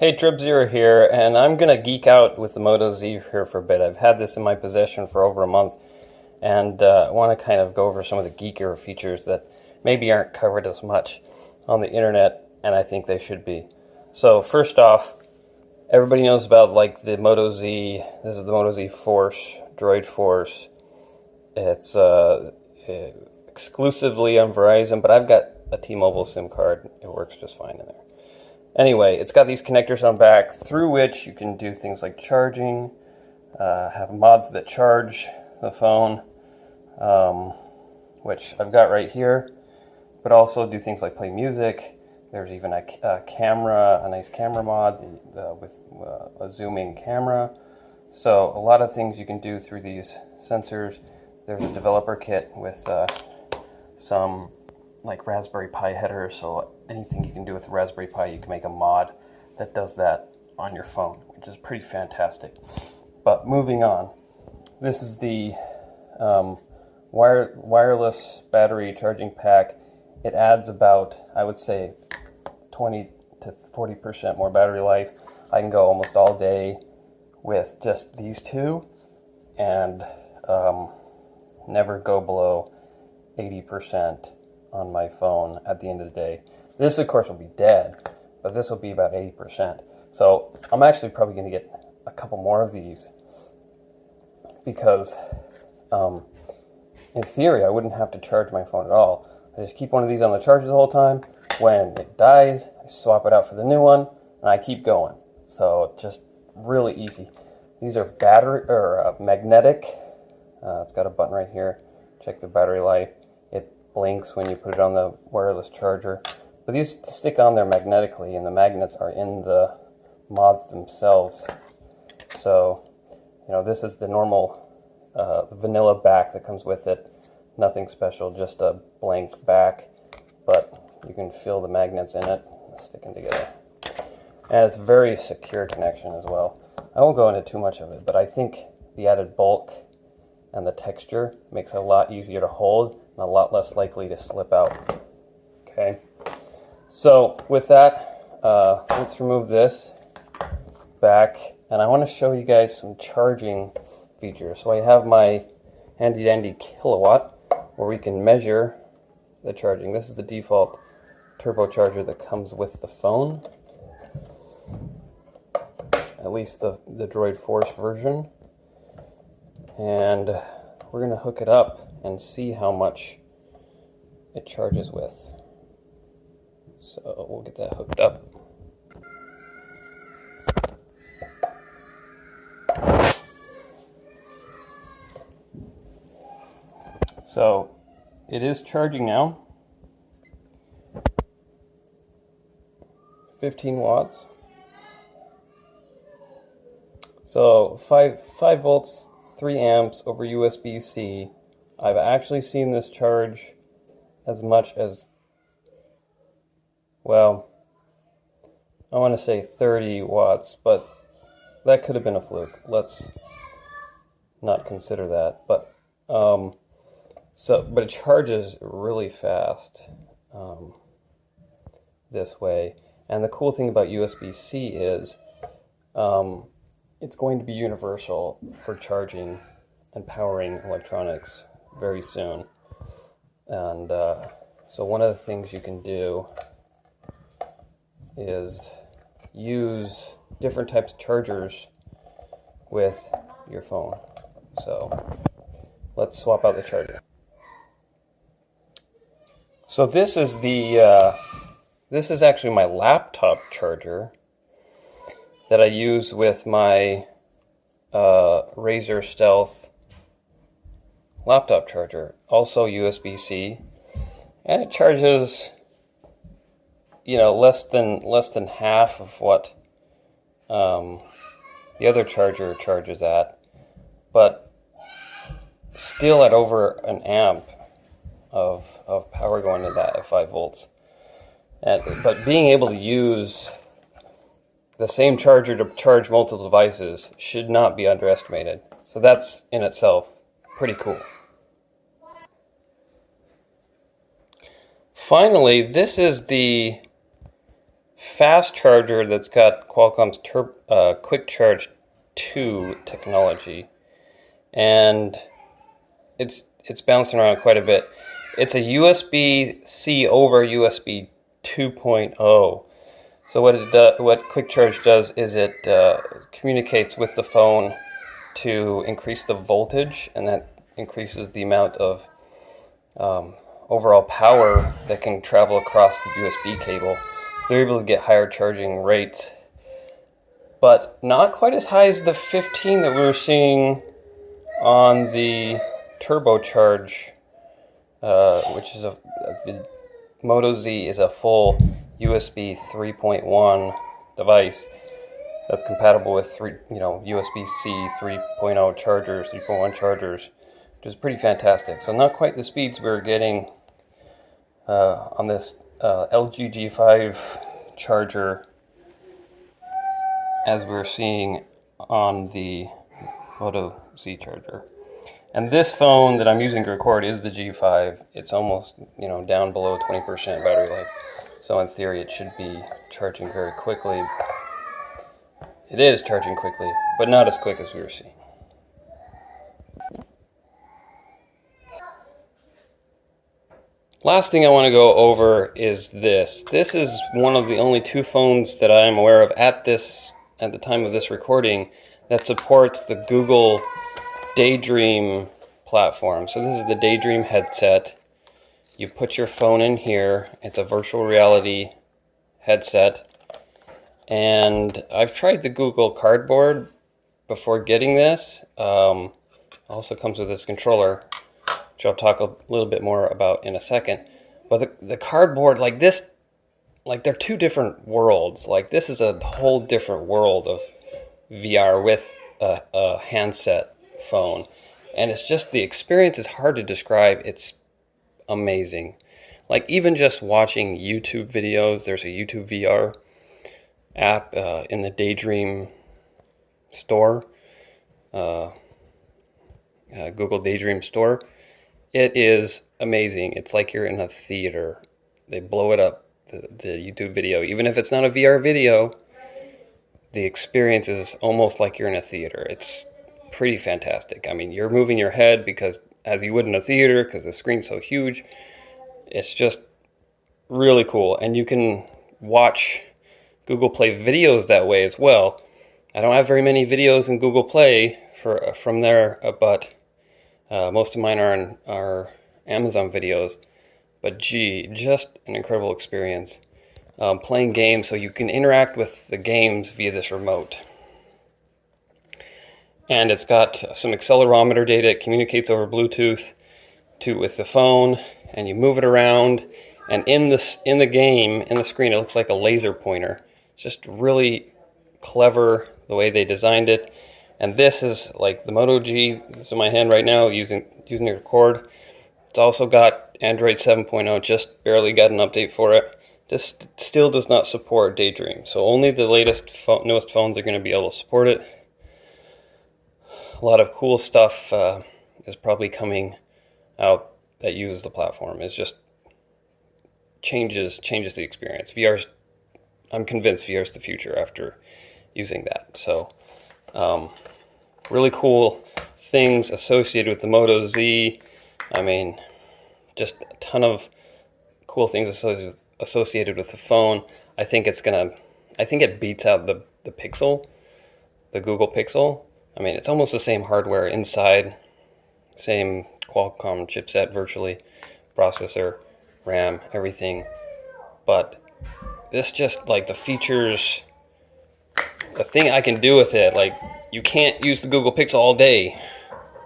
Hey, Trip0 here, and I'm going to geek out with the Moto Z here for a bit. I've had this in my possession for over a month, and I want to kind of go over some of the geekier features that maybe aren't covered as much on the internet, and I think they should be. So first off, everybody knows about like the Moto Z. This is the Moto Z Force, Droid Force. It's exclusively on Verizon, but I've got a T-Mobile SIM card. It works just fine in there. Anyway, it's got these connectors on back through which you can do things like charging, have mods that charge the phone, which I've got right here, but also do things like play music. There's even a camera, a nice camera mod with a zoom-in camera. So a lot of things you can do through these sensors. There's a developer kit with some like Raspberry Pi headers, so anything you can do with Raspberry Pi, you can make a mod that does that on your phone, which is pretty fantastic. But moving on, this is the wireless battery charging pack. It adds about, I would say, 20 to 40% more battery life. I can go almost all day with just these two, and never go below 80% on my phone at the end of the day. This, of course, will be dead, but this will be about 80%. So I'm actually probably going to get a couple more of these because in theory, I wouldn't have to charge my phone at all. I just keep one of these on the charger the whole time. When it dies, I swap it out for the new one, and I keep going. So just really easy. These are battery or magnetic. It's got a button right here. Check the battery life. It blinks when you put it on the wireless charger. But these stick on there magnetically, and the magnets are in the mods themselves. So, you know, this is the normal vanilla back that comes with it. Nothing special, just a blank back. But you can feel the magnets in it sticking together. And it's a very secure connection as well. I won't go into too much of it, but I think the added bulk and the texture makes it a lot easier to hold and a lot less likely to slip out. Okay, so with that, let's remove this back, and I want to show you guys some charging features. So I have my handy dandy kilowatt where we can measure the charging. This is the default turbocharger that comes with the phone, at least the Droid Force version. And we're going to hook it up and see how much it charges with. So we'll get that hooked up. So it is charging now. 15 watts. So 5 volts, 3 amps over USB-C. I've actually seen this charge as much as, well, I want to say 30 watts, but that could have been a fluke. Let's not consider that. But but it charges really fast this way. And the cool thing about USB-C is it's going to be universal for charging and powering electronics very soon. And so one of the things you can do is use different types of chargers with your phone. So let's swap out the charger. So this is this is actually my laptop charger that I use with my Razer Stealth laptop charger, also USB-C, and it charges, you know, less than half of what the other charger charges at, but still at over an amp of power going to that at 5 volts. But being able to use the same charger to charge multiple devices should not be underestimated. So that's in itself pretty cool. Finally, this is the fast charger that's got Qualcomm's Quick Charge 2 technology, and it's bouncing around quite a bit. It's a USB-C over USB 2.0. So what Quick Charge does is it communicates with the phone to increase the voltage, and that increases the amount of overall power that can travel across the USB cable. So they're able to get higher charging rates, but not quite as high as the 15 that we were seeing on the turbocharge, which is the Moto Z is a full USB 3.1 device that's compatible with USB-C 3.0 chargers, 3.1 chargers, which is pretty fantastic. So not quite the speeds we were getting on this LG G5 charger as we were seeing on the Moto Z charger. And this phone that I'm using to record is the G5. It's almost, down below 20% battery life. So in theory, it should be charging very quickly. It is charging quickly, but not as quick as we were seeing. Last thing I want to go over is this. This is one of the only two phones that I'm aware of at the time of this recording that supports the Google Daydream platform. So this is the Daydream headset. You put your phone in here. It's a virtual reality headset. And I've tried the Google Cardboard before getting this. Also comes with this controller, which I'll talk a little bit more about in a second. But the Cardboard, like this, like they're two different worlds. Like this is a whole different world of VR with a handset phone. And it's just, the experience is hard to describe. It's amazing. Like even just watching YouTube videos, there's a YouTube VR app in the Daydream store, Google Daydream store. It is amazing. It's like you're in a theater. They blow it up, the YouTube video. Even if it's not a VR video, the experience is almost like you're in a theater. It's pretty fantastic. I mean, you're moving your head because, as you would in a theater, because the screen's so huge. It's just really cool. And you can watch Google Play videos that way as well. I don't have very many videos in Google Play from there, but most of mine are Amazon videos. But gee, just an incredible experience. Playing games, so you can interact with the games via this remote. And it's got some accelerometer data. It communicates over Bluetooth with the phone, and you move it around. And in the game, in the screen, it looks like a laser pointer. It's just really clever the way they designed it. And this is like the Moto G. This is in my hand right now, using to record. It's also got Android 7.0. Just barely got an update for it. Just still does not support Daydream. So only the newest phones are going to be able to support it. A lot of cool stuff is probably coming out that uses the platform. It's just changes the experience. I'm convinced VR is the future after using that. So really cool things associated with the Moto Z. I mean, just a ton of cool things associated with the phone. I think it beats out the Pixel, the Google Pixel. I mean, it's almost the same hardware inside, same Qualcomm chipset virtually, processor, RAM, everything. But this just, like, the features, the thing I can do with it, like, you can't use the Google Pixel all day.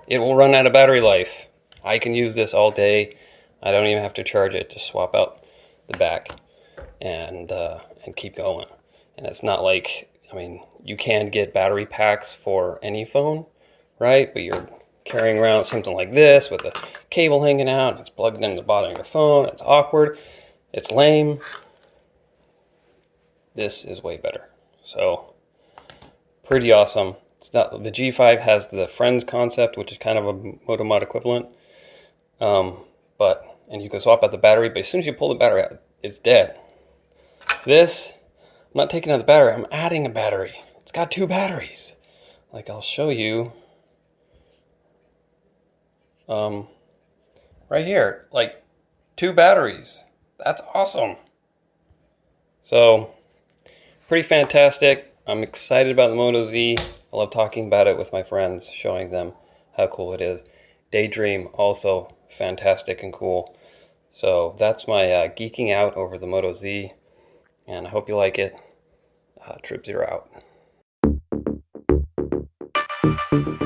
It will run out of battery life. I can use this all day. I don't even have to charge it. Just swap out the back and keep going. And it's not like, I mean, you can get battery packs for any phone, right? But you're carrying around something like this with a cable hanging out, and it's plugged into the bottom of your phone. It's awkward. It's lame. This is way better. So, pretty awesome. It's not, the G5 has the Friends concept, which is kind of a Moto Mod equivalent. And you can swap out the battery, but as soon as you pull the battery out, it's dead. This, not taking out the battery, I'm adding a battery. It's got 2 batteries. Like, I'll show you. Right here, like 2 batteries. That's awesome. So, pretty fantastic. I'm excited about the Moto Z. I love talking about it with my friends, showing them how cool it is. Daydream, also fantastic and cool. So that's my geeking out over the Moto Z, and I hope you like it. Trip Zero out.